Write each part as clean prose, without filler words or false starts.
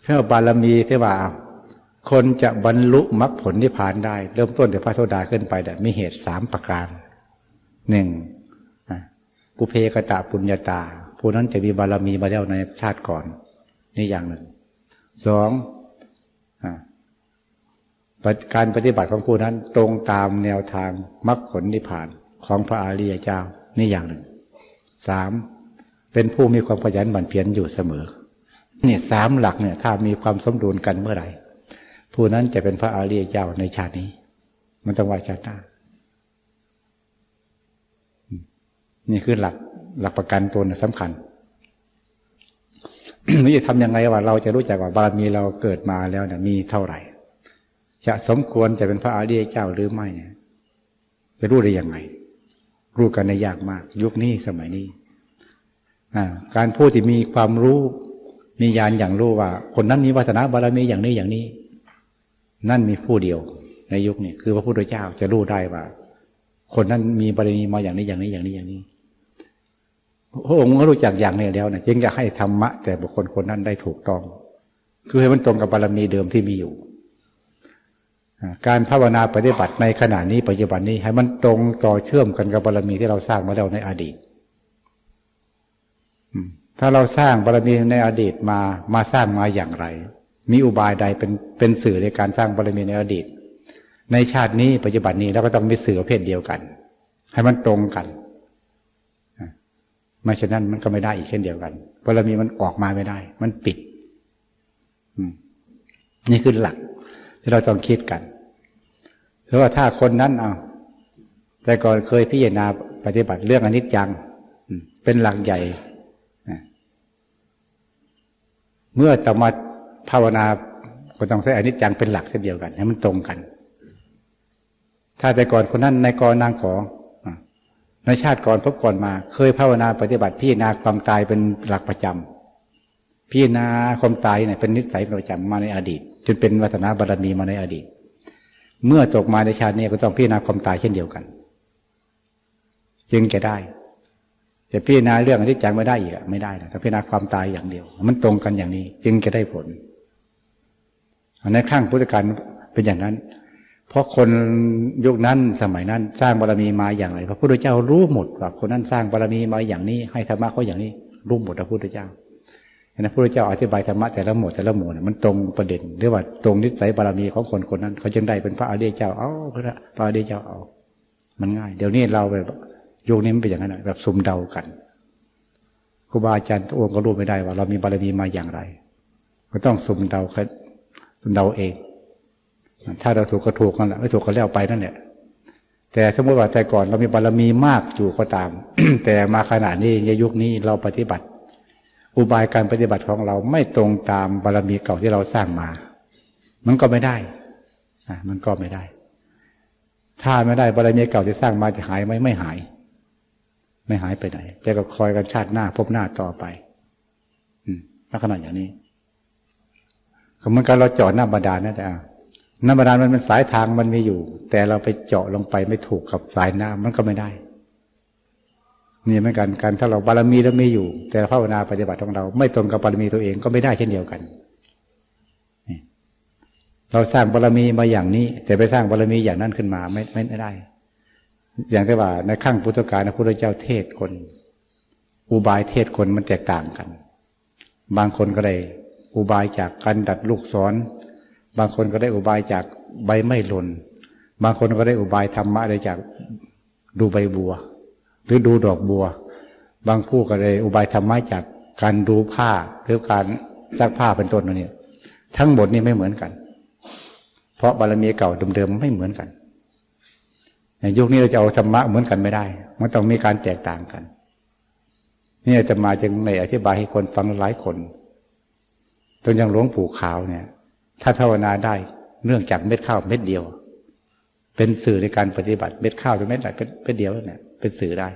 เรื่องบารมีที่ว่าคนจะบรรลุมรรคผลนิพพานได้เริ่มต้นจากพระโสดาขึ้นไปแต่มีเหตุ3ประการ1ปุเพกตปุญญาตาผู้นั้นจะมีบารมีมาแล้วในชาติก่อนนี่อย่างหนึ่ง2การปฏิบัติของผู้นั้นตรงตามแนวทางมรรคผลนิพพานของพระอริยเจ้านี่อย่างหนึ่ง3เป็นผู้มีความขยันหมั่นเพียรอยู่เสมอเนี่ย3หลักเนี่ยถ้ามีความสมดุลกันเมื่อไหร่ผู้นั้นจะเป็นพระอริยเจ้าในชาตินี้มันต้องว่าชาติหน้านี่คือหลักประกันตัวสำคัญ นี่จะทำยังไงว่าเราจะรู้จักว่าบารมีเราเกิดมาแล้วเนี่ยมีเท่าไหร่จะสมควรจะเป็นพระอริยเจ้าหรือไม่เนี่ยจะรู้ได้ยังไงรู้กันได้ยากมากยุคนี้สมัยนี้การพูดที่มีความรู้มีญาณอย่างรู้ว่าคนนั้นมีวาสนาบารมีอย่างนี้อย่างนี้นั่นมีผู้เดียวในยุคนี้คือพระพุทธเจ้าจะรู้ได้ว่าคนนั้นมีบารมีมาอย่างนี้อย่างนี้อย่างนี้อย่างนี้พระองค์ก็รู้จักอย่างนี้แล้วนะจึงจะให้ธรรมะแต่บุคคลคนนั้นได้ถูกต้องคือให้มันตรงกับบารมีเดิมที่มีอยู่การภาวนาปฏิบัติในขณะนี้ปัจจุบันนี้ให้มันตรงต่อเชื่อมกันกับบารมีที่เราสร้างมาแล้วในอดีตถ้าเราสร้างบารมีในอดีตมาสร้างมาอย่างไรมีอุบายใดเป็นสื่อในการสร้างบารมีในอดีตในชาตินี้ปัจจุบันนี้เราก็ต้องมีสื่อประเภทเดียวกันให้มันตรงกันไม่ฉะนั้นมันก็ไม่ได้อีกเช่นเดียวกันบารมีมันออกมาไม่ได้มันปิดนี่คือหลักที่เราต้องคิดกันเพราะว่าถ้าคนนั้นแต่ก่อนเคยพิจารณาปฏิบัติเรื่องอนิจจังเป็นหลักใหญ่เมื่อต่อมาภาวนาก็ต้องใช้อนิจจังเป็นหลักเช่นเดียวกันให้มันตรงกันถ้าแต่ก่อนคนนั้นในกรนางขอในชาติก่อนพบก่อนมาเคยภาวนาปฏิบัติพิจารณาความตายเป็นหลักประจำพิจารณาความตายเนี่ยเป็นนิสัยประจำมาในอดีตจนเป็นวาสนาบารมีมาในอดีตเมื่อตกมาในชาตินี้ก็ต้องพิจารณาความตายเช่นเดียวกันจึงจะได้แต่พิจารณาเรื่องอนิจจังไม่ได้อีกไม่ได้นะถ้าพิจารณาความตายอย่างเดียวมันตรงกันอย่างนี้จึงจะได้ผลในครั้งพุทธกาลเป็นอย่างนั้นเพราะคนยุคนั้นสมัยนั้นสร้างบารมีมาอย่างไรพระพุทธเจ้ารู้หมดว่าคนนั้นสร้างบารมีมาอย่างนี้ให้ธรรมะเขาอย่างนี้รู้หมดพระพุทธเจ้าพระพุทธเจ้าอธิบายธรรมะแต่ละหมวดเนี่ยมันตรงประเด็นหรือว่าตรงนิสัยบารมีของคนคนนั้นเขาจึงได้เป็นพระอริยเจ้าพระอริยเจ้ามันง่ายเดี๋ยวนี้เราแบบยุคนี้มันเป็นอย่างนั้นแบบสุ่มเดากันครูบาอาจารย์องค์ก็รู้ไม่ได้ว่าเรามีบารมีมาอย่างไรก็ต้องสุ่มเดาเองถ้าเราถูกก็ถูกนั่นแหละไม่ถูกก็แล้วไปนั่นแหละแต่สมมติว่าแต่ก่อนเรามีบารมีมากอยู่ก็ตาม แต่มาขณะนี้ในยุคนี้เราปฏิบัติอุบายการปฏิบัติของเราไม่ตรงตามบารมีเก่าที่เราสร้างมามันก็ไม่ได้มันก็ไม่ได้ถ้าไม่ได้บารมีเก่าที่สร้างมาจะหายไหมไม่หายไปไหนแต่ก็คอยกันชาติหน้าพบหน้าต่อไปลักษณะอย่างนี้เหมือนกันเราเจาะน้ำบาดาลนั่นแหละน้ำบาดาลมันเป็นสายทางมันมีอยู่แต่เราไปเจาะลงไปไม่ถูกกับสายน้ำมันก็ไม่ได้นี่เหมือนกันถ้าเราบารมีเรามีอยู่แต่ภาวนาปฏิบัติของเราไม่ตรงกับบารมีตัวเองก็ไม่ได้เช่นเดียวกันเราสร้างบารมีมาอย่างนี้แต่ไปสร้างบารมีอย่างนั้นขึ้นมาไม่ได้อย่างที่ว่าในขั้งพุทธกาลพระพุทธเจ้าเทศคนอุบายเทศคนมันแตกต่างกันบางคนก็ได้อุบายจากการดัดลูกศรบางคนก็ได้อุบายจากใบไม้หล่นบางคนก็ได้อุบายธรรมะได้จากดูใบบัวหรือดูดอกบัวบางผู้ก็ได้อุบายธรรมะจากการดูผ้าหรือการซักผ้าเป็นต้นนี่ทั้งหมดนี่ไม่เหมือนกันเพราะบารมีเก่าเดิมๆไม่เหมือนกันในยุคนี้เราจะเอาธรรมะเหมือนกันไม่ได้มันต้องมีการแตกต่างกันนี่อาตมาจึงในอธิบายให้คนฟังหลายคนจนอย่างหลวงปู่ขาวเนี่ยถ้าภาวนาได้เนื่องจากเม็ดข้าวเม็ดเดียวเป็นสื่อในการปฏิบัติเม็ดข้าวเป็นเม็ดไหนเป็นเดียวเนี่ยเป็นสื่อได้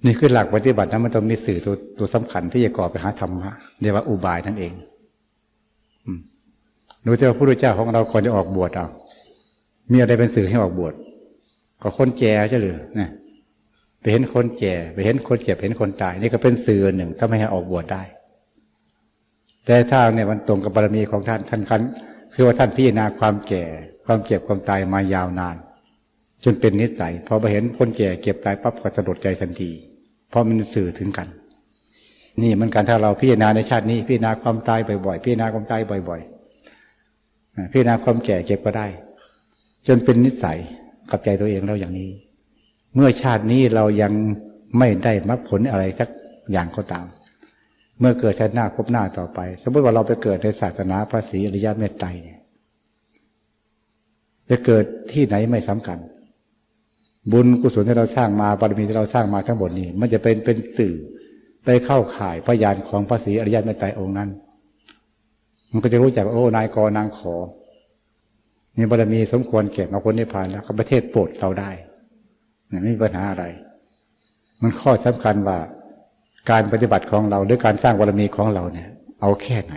นี่คือหลักปฏิบัตินะมันต้องมีสื่อตัวสำคัญที่จะก่อไปหาธรรมะเรียกว่าอุบายนั่นเองดูที่ว่าพระพุทธเจ้าของเราก่อนจะออกบวชมีอะไรเป็นสื่อให้ออกบวชก็คนแก่ใช่หรือเนี่ยไปเห็นคนแก่ไปเห็นคนเจ็บเห็นคนตายนี่ก็เป็นสื่อหนึ่งถ้าไม่ให้ออกบวชได้ แต่ถ้าเนี่ยมันตรงกับบารมีของท่านคันคือว่าท่านพิจารณาความแก่ความเจ็บความตายมายาวนานจนเป็นนิสัยพอไปเห็นคนแก่เก็บตายปั๊บก็สะดุดใจทันทีเพราะมันสื่อถึงกันนี่มันการถ้าเราพิจารณาในชาตินี้พิจารณาความตายบ่อยๆพิจารณาความตายบ่อยๆพิจารณาความแก่เก็บก็ได้จนเป็นนิสัยกับใจตัวเองเราอย่างนี้เมื่อชาตินี้เรายังไม่ได้มรรคผลอะไรสักอย่างก็ตามเมื่อเกิดชาติหน้าพบหน้าต่อไปสมมติว่าเราไปเกิดในศาสนาพระศรีอริยเมตไตรจะเกิดที่ไหนไม่สำคัญบุญกุศลที่เราสร้างมาบารมีที่เราสร้างมาทั้งหมดนี้มันจะเป็นสื่อไปเข้าข่ายพยานของพระศรีอริยเมตไตรองค์นั้นมันก็จะรู้จักโอ้นายกนางขอมีบารมีสมควรแก่มรรคผลนิพพานแล้วก็ประเทศโปรดเราได้ไม่มีปัญหาอะไรมันข้อสำคัญว่าการปฏิบัติของเราหรือการสร้างบารมีของเราเนี่ยเอาแค่ไหน